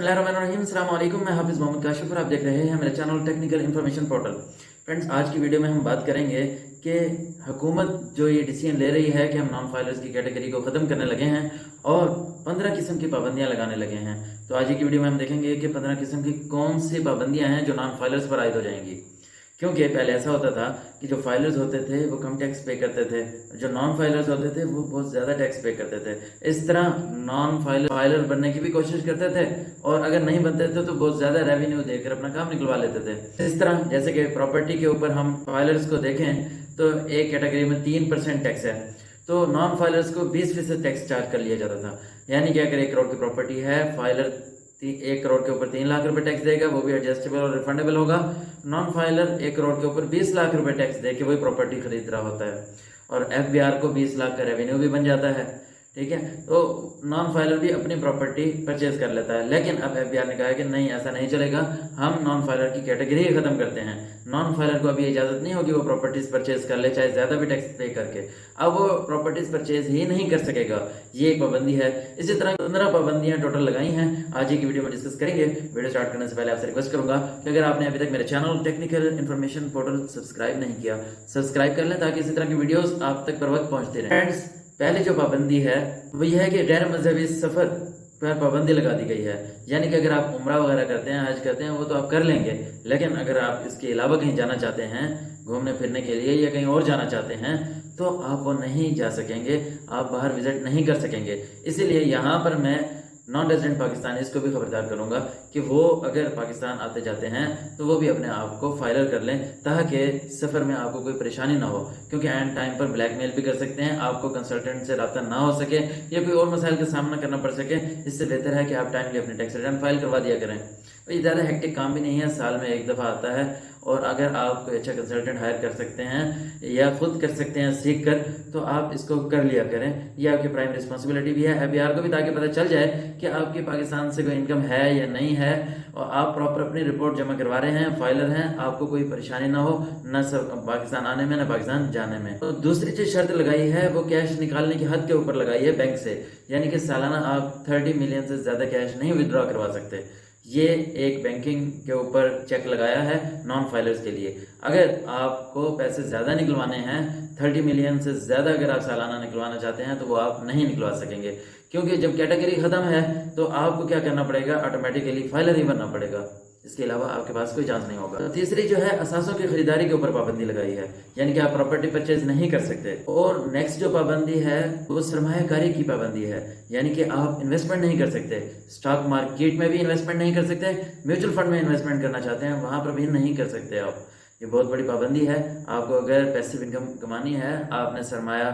बिस्मिल्लाहिर्रहमानिर्रहीम, अस्सलाम वालेकुम। मैं हाफिज़ मोहम्मद काशिफ और आप देख रहे हैं मेरा channel technical information portal. Friends, आज की वीडियो में हम बात करेंगे कि हुकूमत जो ये डिसीजन ले रही है कि हम नॉन फाइलर्स की कैटेगरी को ख़त्म करने लगे हैं और 15 किस्म की पाबंदियां लगाने लगे हैं। तो आज की वीडियो में हम देखेंगे कि 15 किस्म की कौन सी पाबंदियां हैं जो नॉन फाइलर्स पर आयद हो जाएंगी। क्योंकि पहले ऐसा होता था कि जो फाइलर्स होते थे वो कम टैक्स पे करते थे, जो नॉन फाइलर्स होते थे वो बहुत ज़्यादा टैक्स पे करते थे। इस तरह नॉन फाइलर बनने की भी कोशिश करते थे और अगर नहीं बनते थे तो बहुत ज़्यादा रेवेन्यू देकर अपना काम निकलवा लेते थे। इस तरह जैसे कि प्रॉपर्टी के ऊपर हम फाइलर्स को देखें तो एक कैटेगरी में 3% टैक्स है, तो नॉन फाइलर्स को 20% टैक्स चार्ज कर लिया जाता था। यानी कि अगर 1 करोड़ की प्रॉपर्टी है, फाइलर 1 करोड़ के ऊपर 3 लाख रुपए टैक्स देगा, वो भी एडजस्टेबल और रिफंडेबल होगा। नॉन फाइलर 1 करोड़ के ऊपर 20 लाख रुपए टैक्स दे के वही प्रॉपर्टी खरीद रहा होता है और एफबीआर को 20 लाख का रेवेन्यू भी बन जाता है। ठीक है, तो नॉन फाइलर भी अपनी प्रॉपर्टी परचेज कर लेता है। लेकिन अब एफबीआर ने कहा है कि नहीं, ऐसा नहीं चलेगा, हम नॉन फाइलर की कैटेगरी ही खत्म करते हैं। नॉन फाइलर को अभी इजाजत नहीं होगी वो प्रॉपर्टीज परचेज कर ले, चाहे ज्यादा भी टैक्स पे करके। अब वो प्रॉपर्टीज परचेज ही नहीं कर सकेगा, ये एक पाबंदी है। इसी तरह 15 पाबंदियां टोटल लगाई हैं, आज की वीडियो में डिस्कस करेंगे। वीडियो स्टार्ट करने से पहले आपसे रिक्वेस्ट करूंगा कि अगर आपने अभी तक मेरे channel technical information portal subscribe नहीं किया, सब्सक्राइब कर लें ताकि इसी तरह की वीडियोस आप तक पर वक्त पहुंचती रहे। फ्रेंड्स, पहले जो पाबंदी है वो यह है कि गैर मजहबी सफर पर पाबंदी लगा दी गई है। यानी कि अगर आप उम्रा वगैरह करते हैं, हज करते हैं, वो तो आप कर लेंगे, लेकिन अगर आप इसके अलावा कहीं जाना चाहते हैं घूमने फिरने के लिए या कहीं और जाना चाहते हैं तो आप वो नहीं जा सकेंगे, आप बाहर विजिट नहीं कर सकेंगे। इसीलिए यहाँ पर मैं नॉन रेजिडेंट पाकिस्तानी को भी खबरदार करूंगा कि वो अगर पाकिस्तान आते जाते हैं तो वो भी अपने आप को फाइलर कर लें ताकि सफ़र में आपको कोई परेशानी ना हो। क्योंकि एंड टाइम पर ब्लैकमेल भी कर सकते हैं, आपको कंसल्टेंट से रब्ता ना हो सके या कोई और मसाइल का सामना करना पड़ सके। इससे बेहतर है कि आप टाइमली अपने टैक्स रिटर्न फाइल करवा दिया करें। ये ज़्यादा हेक्टिक काम भी नहीं है, साल में एक दफ़ा आता है और अगर आप कोई अच्छा कंसल्टेंट हायर कर सकते हैं या खुद कर सकते हैं सीख कर, तो आप इसको कर लिया करें। ये आपकी प्राइम रिस्पॉन्सिबिलिटी भी है एफबीआर को भी, ताकि पता चल जाए कि आपकी पाकिस्तान से कोई इनकम है या नहीं है और आप प्रॉपर अपनी रिपोर्ट जमा करवा रहे हैं, फाइलर हैं, आपको कोई परेशानी ना हो, न सब पाकिस्तान आने में न पाकिस्तान जाने में। तो दूसरी जो शर्त लगाई है वो कैश निकालने की हद के ऊपर लगाई है बैंक से। यानी कि सालाना आप 30 मिलियन से ज़्यादा कैश नहीं विड्रॉ करवा सकते। ये एक बैंकिंग के ऊपर चेक लगाया है नॉन फाइलर्स के लिए। अगर आपको पैसे ज़्यादा निकलवाने हैं, 30 मिलियन से ज़्यादा अगर आप सालाना निकलवाना चाहते हैं तो वो आप नहीं निकलवा सकेंगे, क्योंकि जब कैटेगरी ख़त्म है तो आपको क्या करना पड़ेगा, ऑटोमेटिकली फाइलर ही बनना पड़ेगा। इसके अलावा आपके पास कोई चांस नहीं होगा। तो तीसरी जो है असासों की खरीदारी के ऊपर पाबंदी लगाई है, यानी कि आप प्रॉपर्टी परचेज नहीं कर सकते। और नेक्स्ट जो पाबंदी है वो सरमायाकारी की पाबंदी है, यानी कि आप इन्वेस्टमेंट नहीं कर सकते। स्टॉक मार्केट में भी इन्वेस्टमेंट नहीं कर सकते, म्यूचुअल फंड में इन्वेस्टमेंट करना चाहते हैं वहां पर भी नहीं कर सकते आप। ये बहुत बड़ी पाबंदी है। आपको अगर पैसिव इनकम कमानी है, आपने सरमाया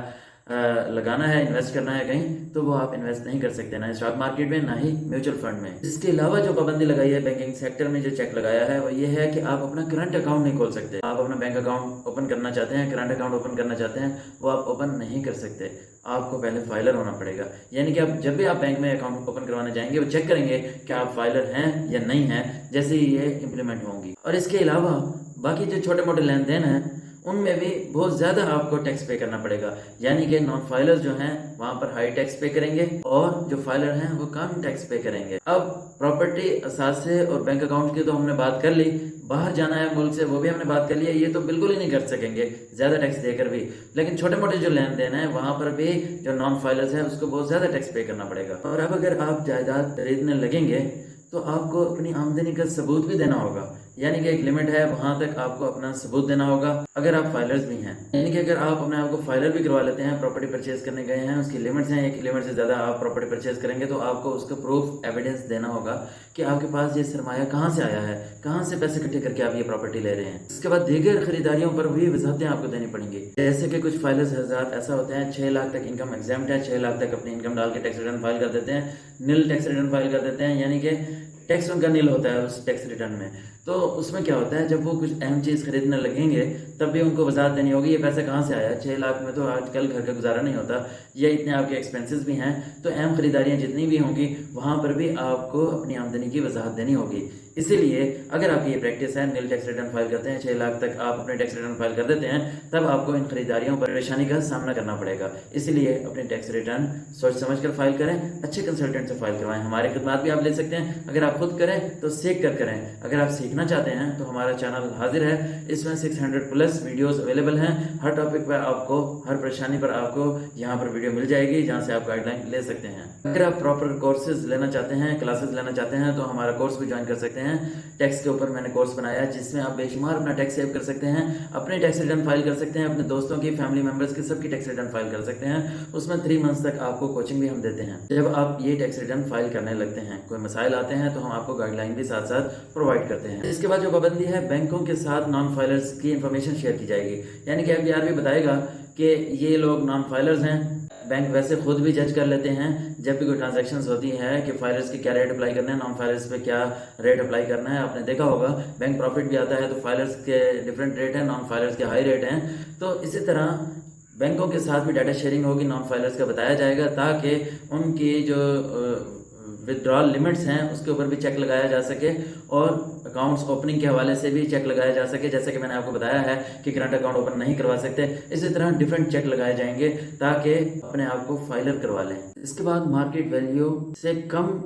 लगाना है, इन्वेस्ट करना है कहीं, तो वो आप इन्वेस्ट नहीं कर सकते, ना स्टॉक मार्केट में ना ही म्यूचुअल फंड में। इसके अलावा जो पाबंदी लगाई है बैंकिंग सेक्टर में, जो चेक लगाया है वो ये है कि आप अपना करंट अकाउंट नहीं खोल सकते। आप अपना बैंक अकाउंट ओपन करना चाहते हैं, करंट अकाउंट ओपन करना चाहते हैं, वो आप ओपन नहीं कर सकते, आपको पहले फाइलर होना पड़ेगा। यानी कि आप जब भी आप बैंक में अकाउंट ओपन करवाने जाएंगे वो चेक करेंगे कि आप फाइलर हैं या नहीं हैं, जैसे ही ये इंप्लीमेंट होंगी। और इसके अलावा बाकी जो छोटे मोटे लेन देन हैं उनमें भी बहुत ज्यादा आपको टैक्स पे करना पड़ेगा। यानी कि नॉन फाइलर जो हैं वहां पर हाई टैक्स पे करेंगे और जो फाइलर हैं वो कम टैक्स पे करेंगे। अब प्रॉपर्टी असासे और बैंक अकाउंट की तो हमने बात कर ली, बाहर जाना है मुल्क से वो भी हमने बात कर लिया, ये तो बिल्कुल ही नहीं कर सकेंगे ज्यादा टैक्स देकर भी। लेकिन छोटे मोटे जो लेन देन है वहां पर भी जो नॉन फाइलर्स है उसको बहुत ज्यादा टैक्स पे करना पड़ेगा। और अब अगर आप जायदाद खरीदने लगेंगे तो आपको अपनी आमदनी का सबूत भी देना होगा, यानी कि एक लिमिट है वहां तक आपको अपना सबूत देना होगा अगर आप फाइलर्स भी हैं। यानी कि अगर आप अपने आप को फाइलर भी करवा लेते हैं, प्रॉपर्टी परचेज करने गए हैं, उसकी लिमिट्स हैं, एक लिमिट से ज्यादा आप प्रॉपर्टी परचेज करेंगे तो आपको उसका प्रूफ एविडेंस देना होगा कि आपके पास ये सरमाया कहाँ से आया है, कहाँ से पैसे इकट्ठे करके आप ये प्रॉपर्टी ले रहे हैं। इसके बाद दीगर खरीदारियों पर भी वजाहतें आपको देनी पड़ेंगी। जैसे कि कुछ फाइलर्स हज़रात ऐसा होते हैं 6 लाख तक इनकम एग्जाम्प्ट है, 6 लाख तक अपनी इनकम डाल के टैक्स रिटर्न फाइल कर देते हैं, नील टैक्स रिटर्न फाइल कर देते हैं, यानी कि टैक्स उनका नील होता है उस टैक्स रिटर्न में। تو اس میں کیا ہوتا ہے، جب وہ کچھ اہم چیز خریدنے لگیں گے تب بھی ان کو وضاحت دینی ہوگی یہ پیسہ کہاں سے آیا. 6 لاکھ میں تو آج کل گھر کا گزارا نہیں ہوتا، یا اتنے آپ کے ایکسپینسز بھی ہیں. تو اہم خریداریاں جتنی بھی ہوں گی وہاں پر بھی آپ کو اپنی آمدنی کی وضاحت دینی ہوگی. اسی لیے اگر آپ کی یہ پریکٹس ہے، نیل ٹیکس ریٹرن فائل کرتے ہیں، 6 لاکھ تک آپ اپنے ٹیکس ریٹرن فائل کر دیتے ہیں، تب آپ کو ان خریداریوں پر پریشانی کا سامنا کرنا پڑے گا. اسی لیے اپنے ٹیکس ریٹرن سوچ سمجھ کر فائل کریں، اچھے کنسلٹنٹ سے فائل کروائیں. ہماری خدمات بھی آپ لے سکتے ہیں. اگر آپ خود کریں تو سیکھ کر کریں. اگر آپ سیکھنا چاہتے ہیں تو ہمارا چینل حاضر ہے، اس میں 600+ ویڈیوز اویلیبل ہیں. ہر ٹاپک پہ آپ کو، ہر پریشانی پر آپ کو یہاں پر ویڈیو مل جائے گی جہاں سے آپ گائیڈ لائن لے سکتے ہیں. اگر آپ پراپر کورسز لینا چاہتے ہیں، کلاسز لینا چاہتے ہیں تو ہمارا کورس بھی جوائن کر سکتے ہیں. ٹیکس کے اوپر میں نے کورس بنایا ہے جس میں آپ بے شمار اپنا ٹیکس سیو کر سکتے ہیں، اپنے ٹیکس ریٹرن فائل کر سکتے ہیں، اپنے دوستوں کی، فیملی ممبرس کی، سب کی ٹیکس ریٹرن فائل کر سکتے ہیں. اس میں 3 منتھس تک آپ کو کوچنگ بھی ہم دیتے ہیں. جب آپ یہ ٹیکس ریٹرن فائل کرنے لگتے ہیں، کوئی مسائل آتے ہیں تو ہم آپ کو گائیڈ لائن بھی ساتھ ساتھ پرووائڈ کرتے ہیں. اس کے بعد جو پابندی ہے، بینکوں کے ساتھ نان فائلرز کی انفارمیشن شیئر کی جائے گی. یعنی کہ FDR بھی بتائے گا کہ یہ لوگ نان فائلرز ہیں. بینک ویسے خود بھی جج کر لیتے ہیں جب بھی کوئی ٹرانزیکشنز ہوتی ہے کہ فائلرز کے کیا ریٹ اپلائی کرنا ہے، نان فائلرز پہ کیا ریٹ اپلائی کرنا ہے. آپ نے دیکھا ہوگا بینک پروفٹ بھی آتا ہے تو فائلرز کے ڈفرینٹ ریٹ ہیں، نان فائلرز کے ہائی ریٹ ہیں. تو اسی طرح بینکوں کے ساتھ بھی ڈیٹا شیئرنگ ہوگی، نان فائلرز کا بتایا جائے گا تاکہ ان کی جو ودرال لمٹس ہیں اس کے اوپر بھی چیک لگایا جا سکے، اور اکاؤنٹس اوپننگ کے حوالے سے بھی چیک لگایا جا سکے. جیسے کہ میں نے آپ کو بتایا ہے کہ کرنٹ اکاؤنٹ اوپن نہیں کروا سکتے، اسی طرح ڈیفرنٹ چیک لگائے جائیں گے تاکہ اپنے آپ کو فائلر کروا لیں. اس کے بعد مارکیٹ ویلیو سے کم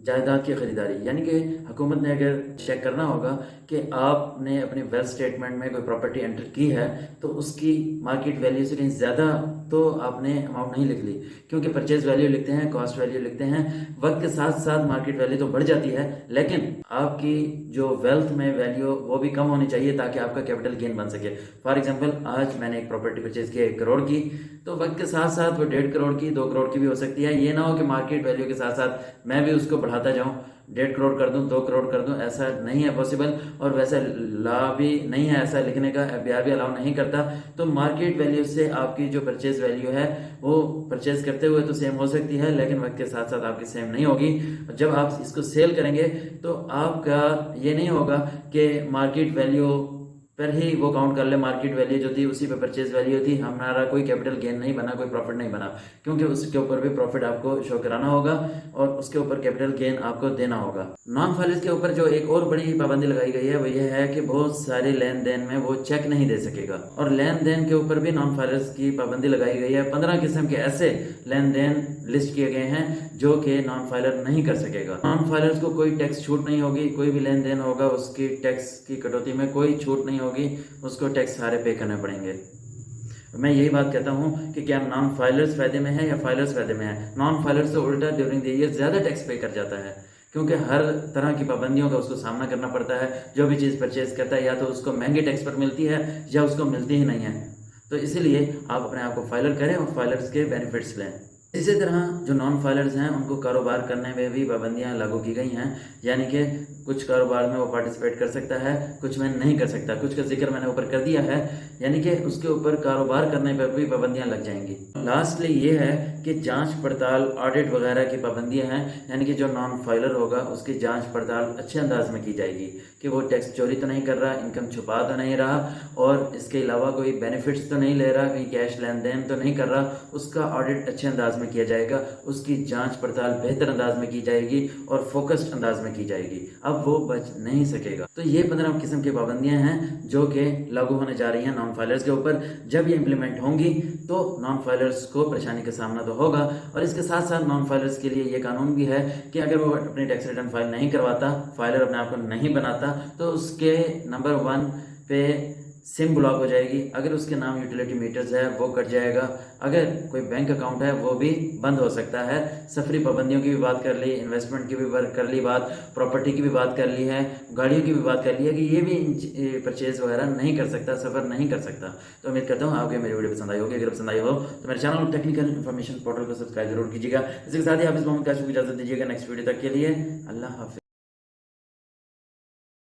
جائیداد کی خریداری، یعنی کہ حکومت نے اگر چیک کرنا ہوگا کہ آپ نے اپنی ویلتھ اسٹیٹمنٹ میں کوئی پراپرٹی انٹر کی ہے تو اس کی مارکیٹ ویلیو سے کہیں زیادہ تو آپ نے اماؤنٹ نہیں لکھ لی، کیونکہ پرچیز ویلیو لکھتے ہیں، کاسٹ ویلیو لکھتے ہیں، وقت کے ساتھ ساتھ مارکیٹ ویلیو تو بڑھ جاتی ہے، لیکن آپ کی جو ویلتھ میں ویلیو وہ بھی کم ہونی چاہیے تاکہ آپ کا کیپٹل گین بن سکے. فار ایگزامپل آج میں نے ایک پراپرٹی پرچیز کی 1 کروڑ کی، تو وقت کے ساتھ ساتھ وہ 1.5 کروڑ کی، 2 کروڑ کی بھی ہو سکتی ہے. یہ نہ ہو کہ مارکیٹ ویلیو کے ساتھ ساتھ میں بھی اس کو بڑھاتا جاؤں، 1.5 کروڑ کر دوں، 2 کروڑ کر دوں. ایسا نہیں ہے پاسبل، اور ویسا لا بھی نہیں ہے ایسا لکھنے کا، FDR بھی الاؤ نہیں کرتا. تو مارکیٹ ویلیو سے آپ کی جو پرچیز ویلیو ہے وہ پرچیز کرتے ہوئے تو سیم ہو سکتی ہے، لیکن وقت کے ساتھ ساتھ آپ کی سیم نہیں ہوگی. جب آپ اس کو سیل کریں گے تو آپ کا یہ نہیں ہوگا کہ مارکیٹ ویلیو پر ہی وہ کاؤنٹ کر لے، مارکیٹ ویلیو جو تھی اسی پہ پرچیز ویلیو تھی، ہمارا کوئی کیپٹل گین نہیں بنا، کوئی پروفٹ نہیں بنا، کیونکہ اس کے اوپر بھی پروفٹ آپ کو شو کرانا ہوگا اور اس کے اوپر کیپٹل گین آپ کو دینا ہوگا. نان فائلرز کے اوپر جو ایک اور بڑی پابندی لگائی گئی ہے وہ یہ ہے کہ بہت سارے لین دین میں وہ چیک نہیں دے سکے گا، اور لین دین کے اوپر بھی نان فائلرز کی پابندی لگائی گئی ہے. 15 قسم کے ایسے لین دین لسٹ کیے گئے ہیں جو کہ نان فائلر نہیں کر سکے گا. نان فائلرز کو کوئی ٹیکس چھوٹ نہیں ہوگی، کوئی بھی لین دین ہوگا اس کی ٹیکس کی کٹوتی میں کوئی چھوٹ نہیں ہوگی، اس کو ٹیکس سارے پے کرنے پڑیں گے. میں یہی بات کہتا ہوں کہ کیا نان فائلرز فائدے میں ہے یا فائلرز فائدے میں ہے؟ نان فائلر سے الٹا ڈیورنگ دی ایئر زیادہ ٹیکس پے کر جاتا ہے، کیونکہ ہر طرح کی پابندیوں کا اس کو سامنا کرنا پڑتا ہے. جو بھی چیز پرچیز کرتا ہے یا تو اس کو مہنگے ٹیکس پر ملتی ہے یا اس کو ملتی ہی نہیں ہے. تو اسی لیے آپ اپنے آپ کو فائلر کریں اور فائلرز کے بینیفٹس لیں. اسی طرح جو نان فائلرز ہیں ان کو کاروبار کرنے میں بھی پابندیاں لاگو کی گئی ہیں، یعنی کہ کچھ کاروبار میں وہ پارٹیسپیٹ کر سکتا ہے، کچھ میں نہیں کر سکتا. کچھ کا ذکر میں نے اوپر کر دیا ہے، یعنی کہ اس کے اوپر کاروبار کرنے پر بھی پابندیاں لگ جائیں گی. لاسٹلی یہ ہے کہ جانچ پڑتال، آڈٹ وغیرہ کی پابندیاں ہیں، یعنی کہ جو نان فائلر ہوگا اس کی جانچ پڑتال اچھے انداز میں کی جائے گی کہ وہ ٹیکس چوری تو نہیں کر رہا، انکم چھپا تو نہیں رہا، اور اس کے علاوہ کوئی بینیفٹس تو نہیں لے رہا، کہیں کیش لین دین تو نہیں کر رہا. اس کا آڈٹ اچھے انداز میں کیا جائے گا، اس کی جانچ پڑتال بہتر انداز میں کی جائے گی اور فوکسڈ انداز میں کی جائے گی. اب وہ بچ نہیں سکے گا. تو یہ 15 قسم کی پابندیاں ہیں جو کہ لاگو ہونے جا رہی ہیں نان فائلرز کے اوپر. جب یہ امپلیمنٹ ہوں گی تو نان فائلرز کو پریشانی کا سامنا تو ہوگا، اور اس کے ساتھ ساتھ نان فائلرز کے لیے یہ قانون بھی ہے کہ اگر وہ اپنی ٹیکس ریٹرن فائل نہیں کرواتا، فائلر اپنے آپ کو نہیں بناتا، تو اس کے نمبر 1 پہ سم بلاک ہو جائے گی. اگر اس کے نام یوٹیلیٹی میٹرز ہے وہ کٹ جائے گا، اگر کوئی بینک اکاؤنٹ ہے وہ بھی بند ہو سکتا ہے. سفری پابندیوں کی بھی بات کر لی، انویسٹمنٹ کی بھی کر لی بات، پراپرٹی کی بھی بات کر لی ہے، گاڑیوں کی بھی بات کر لی ہے کہ یہ بھی پرچیز وغیرہ نہیں کر سکتا، سفر نہیں کر سکتا. تو امید کرتا ہوں آپ کو میری ویڈیو پسند آئی ہوگی. اگر پسند آئی ہو تو میرے چینل ٹیکنیکل انفارمیشن پورٹل کو سبسکرائب ضرور کیجیے گا. اس کے ساتھ ہی حافظ محمد کاشف کو اجازت دیجیے گا نیکسٹ ویڈیو تک کے لیے. اللہ حافظ.